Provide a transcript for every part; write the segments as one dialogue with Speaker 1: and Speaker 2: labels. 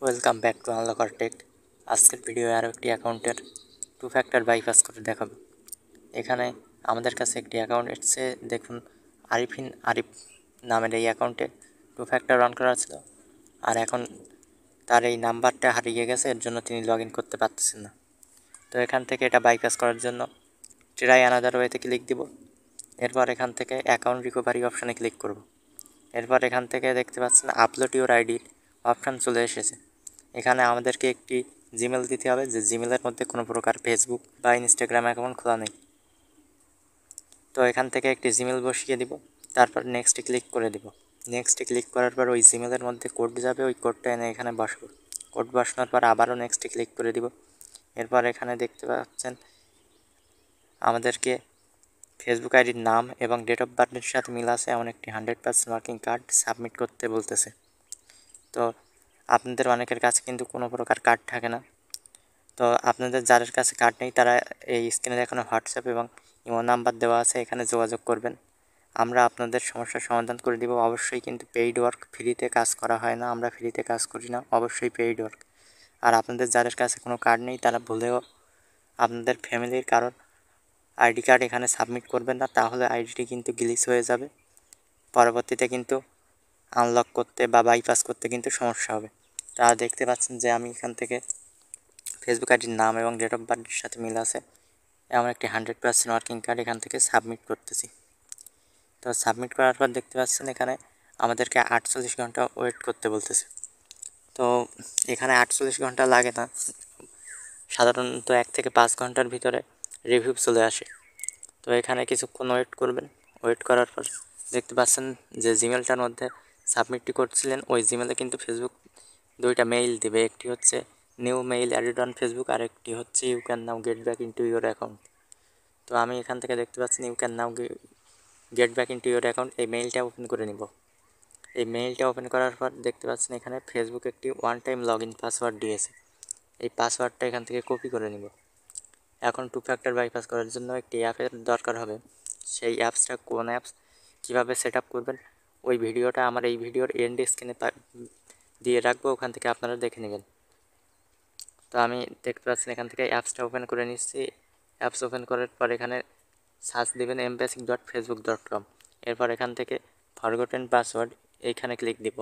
Speaker 1: Welcome back to unlocker take. আজকের video আরও একটি অ্যাকাউন্টের টু ফ্যাক্টর বাইপাস করে দেখাবো। এখানে আমাদের কাছে একটি অ্যাকাউন্ট এসেছে, দেখুন আরিফ নামের এই অ্যাকাউন্টে টু ফ্যাক্টর অন করা ছিল, আর এখন তার এই নাম্বারটা হারিয়ে গেছে, এর জন্য তিনি লগ ইন করতে পারতেছেন না। তো এখান থেকে এটা বাইপাস করার জন্য ট্রাই অ্যানাদার ওয়েতে ক্লিক দিব। এরপর এখান থেকে অ্যাকাউন্ট রিকভারি অপশানে ক্লিক করব। এরপর এখান থেকে দেখতে পাচ্ছেন আপলোড ইউর আইডি অপশান চলে এসেছে। এখানে আমাদেরকে একটি জিমেল দিতে হবে, যে জিমেলের মধ্যে কোনো প্রকার ফেসবুক বা ইনস্টাগ্রাম অ্যাকাউন্ট খোলা নেই। তো এখান থেকে একটি জিমেল বসিয়ে দিব, তারপর নেক্সটে ক্লিক করে দিব। নেক্সটে ক্লিক করার পর ওই জিমেলের মধ্যে কোড যাবে, ওই কোডটা এনে এখানে বসাবো। কোড বসানোর পর আবারও নেক্সটে ক্লিক করে দিব। এরপর এখানে দেখতে পাচ্ছেন আমাদেরকে ফেসবুক আইডির নাম এবং ডেট অফ বার্থের সাথে মিল আছে এমন একটি 100% ওয়ার্কিং কার্ড সাবমিট করতে বলতেছে। তো আপনাদের অনেকের কাছে কিন্তু কোনো প্রকার কার্ড থাকে না। তো আপনাদের যাদের কাছে কার্ড নেই তারা এই স্ক্রিনে দেখানো হোয়াটসঅ্যাপ এবং ইমো নাম্বার দেওয়া আছে, এখানে যোগাযোগ করবেন। আমরা আপনাদের সমস্যার সমাধান করে দিব। অবশ্যই কিন্তু পেইড ওয়ার্ক, ফ্রিতে কাজ করা হয় না, আমরা ফ্রিতে কাজ করি না, অবশ্যই পেইড ওয়ার্ক। আর আপনাদের যাদের কাছে কোনো কার্ড নেই তারা ভুলেও আপনাদের ফ্যামিলির কারোর আইডি কার্ড এখানে সাবমিট করবেন না, তাহলে আইডিটি কিন্তু গ্লিচ হয়ে যাবে। পরবর্তীতে কিন্তু আনলক করতে বা বাইপাস করতে কিন্তু সমস্যা হবে। তা দেখতে পাচ্ছেন যে আমি এখান থেকে ফেসবুক আইডির নাম এবং ডেট অফ বার্থের সাথে মিল আছে এমন একটি 100% ওয়ার্কিং কার্ড এখান থেকে সাবমিট করতেছি। তো সাবমিট করার পর দেখতে পাচ্ছেন এখানে আমাদেরকে 48 ঘন্টা ওয়েট করতে বলতেছে। তো এখানে 48 ঘন্টা লাগে না, সাধারণত 1 থেকে 5 ঘন্টার ভিতরে রিভিউ চলে আসে। তো এখানে কিছুক্ষণ ওয়েট করবেন। ওয়েট করার পর দেখতে পাচ্ছেন যে জিমেলটার মধ্যে সাবমিটটি করছিলেন, ওই জিমেলে কিন্তু ফেসবুক দুইটা মেইল দিবে। একটি হচ্ছে new mail added on Facebook, আর একটি হচ্ছে you can now get back into your account. তো আমি এখান থেকে দেখতে পাচ্ছেন you can now get back into your account, এই মেইলটা ওপেন করে নিব। এই মেইলটা ওপেন করার পর দেখতে পাচ্ছেন এখানে ফেসবুক একটি one time log in password দিয়েছে। এই পাসওয়ার্ডটা এখান থেকে কপি করে নিব। এখন টু ফ্যাক্টর বাইপাস করার জন্য একটি অ্যাপের দরকার হবে। সেই অ্যাপসটা কোন অ্যাপস, কীভাবে সেট আপ করবেন, ওই ভিডিওটা আমার এই ভিডিওর এন্ড স্ক্রিনে দিয়ে রাখবো, ওখান থেকে আপনারা দেখে নেবেন। তো আমি দেখতে পাচ্ছেন এখান থেকে অ্যাপসটা ওপেন করে নিচ্ছি। অ্যাপস ওপেন করার পর এখানে সার্চ দেবেন mbasic.facebook.com। এরপর এখান থেকে ফরগটেন পাসওয়ার্ড এইখানে ক্লিক দিব।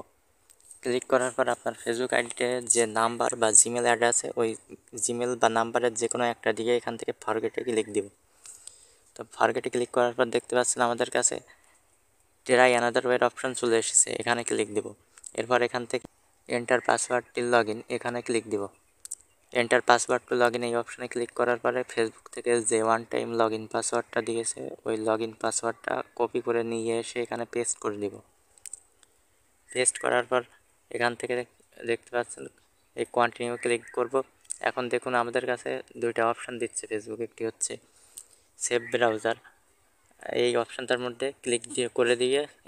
Speaker 1: ক্লিক করার পর আপনার ফেসবুক আইডিতে যে নাম্বার বা জিমেল অ্যাড আছে, ওই জিমেল বা নাম্বারের যে কোনো একটা দিয়ে এখান থেকে ফরগেটে ক্লিক দিব। তো ফরগেটে ক্লিক করার পর দেখতে পাচ্ছেন আমাদের কাছে ট্রাই অ্যানাদার ওয়ের অপশন চলে এসেছে, এখানে ক্লিক দিব। এরপর এখান থেকে enter password till log in, এখানে ক্লিক দিব। Enter password to log in এই অপশানে ক্লিক করার পরে ফেসবুক থেকে যে ওয়ান টাইম লগ ইন পাসওয়ার্ডটা দিয়েছে, ওই লগ ইন পাসওয়ার্ডটা কপি করে নিয়ে এসে এখানে পেস্ট করে দিব। পেস্ট করার পর এখান থেকে দেখতে পাচ্ছেন এই কন্টিনিউ ক্লিক করব। এখন দেখুন আমাদের কাছে দুইটা অপশান দিচ্ছে ফেসবুক, একটি হচ্ছে সেভ ব্রাউজার, এই অপশানটার মধ্যে ক্লিক দিয়ে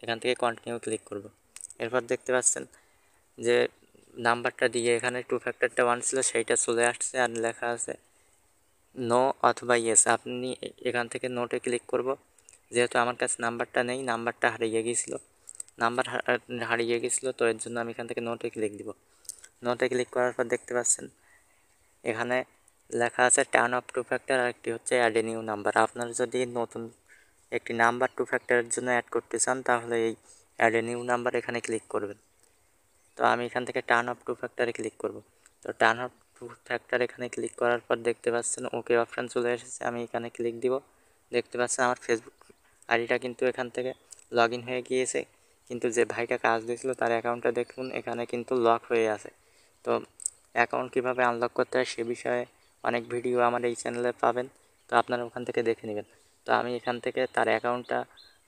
Speaker 1: এখান থেকে কন্টিনিউ ক্লিক করব। এরপর দেখতে পাচ্ছেন যে নাম্বারটা দিয়ে এখানে টু ফ্যাক্টরটা ওয়ান ছিল, সেইটা চলে আসছে আর লেখা আছে নো অথবা ইয়েস। আপনি এখান থেকে নোটে ক্লিক করব, যেহেতু আমার কাছে নাম্বারটা নেই, নাম্বারটা হারিয়ে গিয়েছিলো, তো এর জন্য আমি এখান থেকে নোটে ক্লিক দিব। নোটে ক্লিক করার পর দেখতে পাচ্ছেন এখানে লেখা আছে টার্ন অফ টু ফ্যাক্টর, আর একটি হচ্ছে অ্যাড এ নিউ নাম্বার। আপনার যদি নতুন একটি নাম্বার টু ফ্যাক্টরের জন্য অ্যাড করতে চান তাহলে এই অ্যাড এ নিউ নাম্বার এখানে ক্লিক করবেন। তো আমি এখান থেকে টার্ন অফ টু ফ্যাক্টরে ক্লিক করব। তো টার্ন অফ টু ফ্যাক্টর এখানে ক্লিক করার পর দেখতে পাচ্ছেন ওকে অপশান চলে এসেছে, আমি এখানে ক্লিক দিব। দেখতে পাচ্ছেন আমার ফেসবুক আইডিটা কিন্তু এখান থেকে লগ ইন হয়ে গিয়েছে, কিন্তু যে ভাইটা কাজ দিয়েছিল তার অ্যাকাউন্টটা দেখুন এখানে কিন্তু লক হয়ে আছে। তো অ্যাকাউন্ট কীভাবে আনলক করতে হয় সে বিষয়ে অনেক ভিডিও আমার এই চ্যানেলে পাবেন, তো আপনারা ওখান থেকে দেখে নেবেন। তো আমি এখান থেকে তার অ্যাকাউন্টটা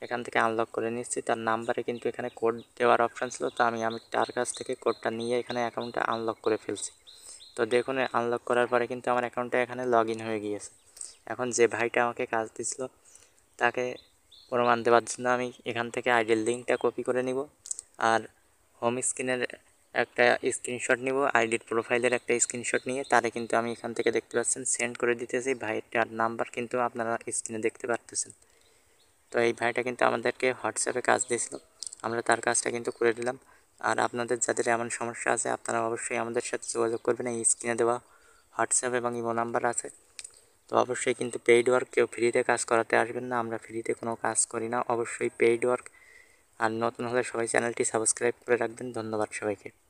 Speaker 1: এখান থেকে আনলক করে নিচ্ছি। তার নাম্বারে কিন্তু এখানে কোড দেওয়ার অপশান ছিল, তো আমি তার কাছ থেকে কোডটা নিয়ে এখানে অ্যাকাউন্টটা আনলক করে ফেলছি। তো দেখুন আনলক করার পরে কিন্তু আমার অ্যাকাউন্টটা এখানে লগ ইন হয়ে গিয়েছে। এখন যে ভাইটা আমাকে কাজ দিছিল তাকে প্রমাণ দেওয়ার জন্য আমি এখান থেকে আইডির লিঙ্কটা কপি করে নিব, আর হোম স্ক্রিনের একটা স্ক্রিনশট নিব, আইডির প্রোফাইলের একটা স্ক্রিনশট নিয়ে তারে কিন্তু আমি এখান থেকে দেখতে পাচ্ছেন সেন্ড করে দিতেছি। ভাইটার নাম্বার কিন্তু আপনারা স্ক্রিনে দেখতে পারতেছেন। তো এই ভাইটা কিন্তু আমাদেরকে হোয়াটসঅ্যাপে কাজ দিয়েছিল, আমরা তার কাজটা কিন্তু করে দিলাম। আর আপনাদের যাদের এমন সমস্যা আছে আপনারা অবশ্যই আমাদের সাথে যোগাযোগ করবেন। এই স্ক্রিনে দেওয়া হোয়াটসঅ্যাপ এবং ইমো নাম্বার আছে। তো অবশ্যই কিন্তু পেইড ওয়ার্ক কেউ ফ্রিতে কাজ করাতে আসবেন না, আমরা ফ্রিতে কোনো কাজ করি না, অবশ্যই পেইড ওয়ার্ক। আর নতুন হলে সবাই চ্যানেলটি সাবস্ক্রাইব করে রাখবেন। ধন্যবাদ সবাইকে।